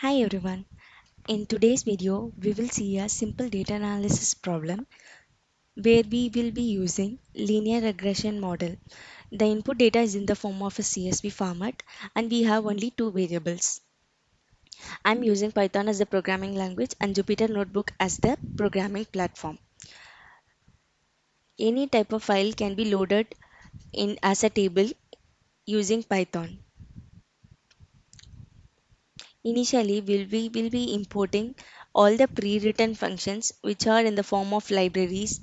Hi everyone. In today's video, we will see a simple data analysis problem where we will be using linear regression model. The input data is in the form of a CSV format and we have only two variables. I'm using Python as the programming language and Jupyter Notebook as the programming platform. Any type of file can be loaded in as a table using Python. Initially, we will be importing all the pre-written functions which are in the form of libraries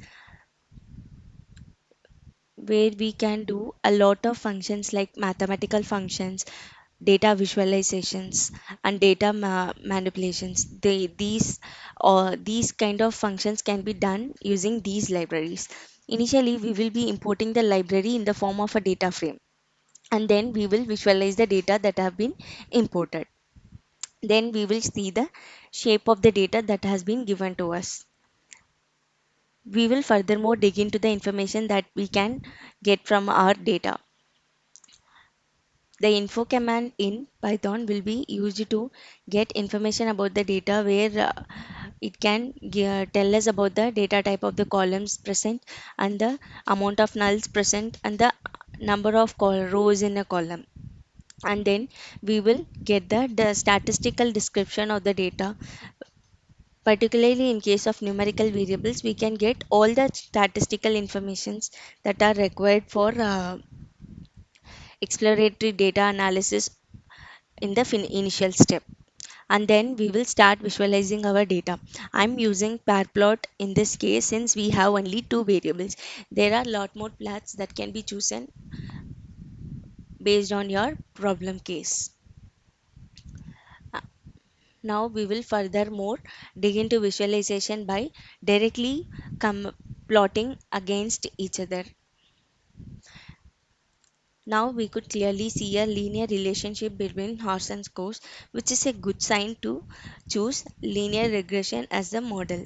where we can do a lot of functions like mathematical functions, data visualizations, and data manipulations. These kind of functions can be done using these libraries. Initially, we will be importing the library in the form of a data frame, and then we will visualize the data that have been imported. Then we will see the shape of the data that has been given to us. We will furthermore dig into the information that we can get from our data. The info command in Python will be used to get information about the data where it can tell us about the data type of the columns present and the amount of nulls present and the number of rows in a column. And then we will get the statistical description of the data. Particularly in case of numerical variables, we can get all the statistical informations that are required for exploratory data analysis in the initial step. And then we will start visualizing our data. I'm using parplot in this case since we have only two variables. There are a lot more plots that can be chosen based on your problem case. Uh, Now we will furthermore dig into visualization by directly plotting against each other. Now we could clearly see a linear relationship between horse and course, which is a good sign to choose linear regression as the model.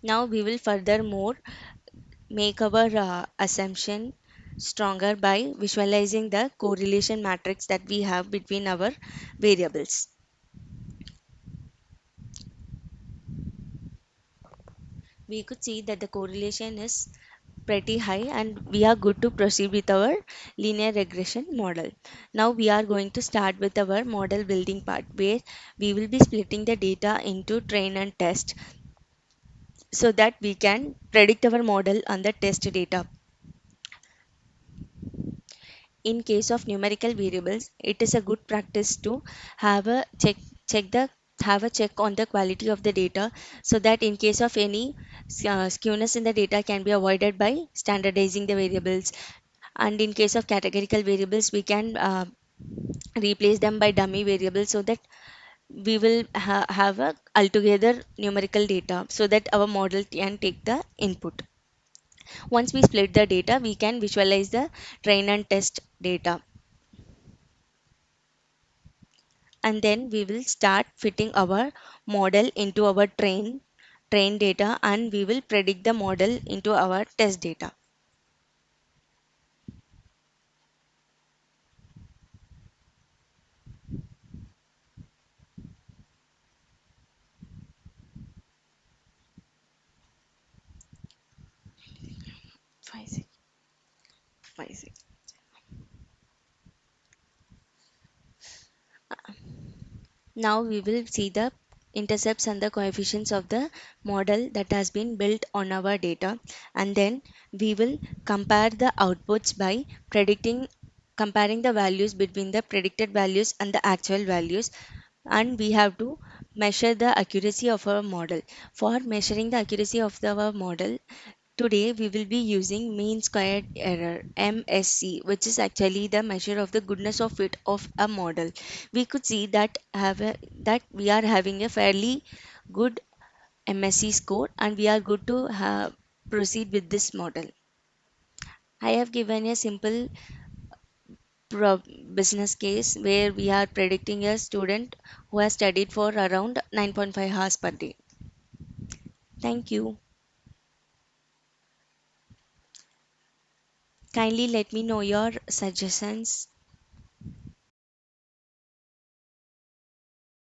Now we will furthermore make our assumption stronger by visualizing the correlation matrix that we have between our variables. We could see that the correlation is pretty high and we are good to proceed with our linear regression model. Now we are going to start with our model building part where we will be splitting the data into train and test so that we can predict our model on the test data. In case of numerical variables, it is a good practice to have a check the have a check on the quality of the data so that in case of any skewness in the data can be avoided by standardizing the variables. And in case of categorical variables, we can replace them by dummy variables so that we will have a altogether numerical data so that our model can take the input. Once we split the data, we can visualize the train and test data. And then we will start fitting our model into our train data and we will predict the model into our test data. Five, six, five, six. Now we will see the intercepts and the coefficients of the model that has been built on our data, and then we will compare the outputs by predicting comparing the values between the predicted values and the actual values, and we have to measure the accuracy of our model. For measuring the accuracy of our model, today we will be using mean squared error MSE, which is actually the measure of the goodness of fit of a model. We could see that that we are having a fairly good MSE score and we are good to proceed with this model. I have given a simple business case where we are predicting a student who has studied for around 9.5 hours per day. Thank you. Kindly let me know your suggestions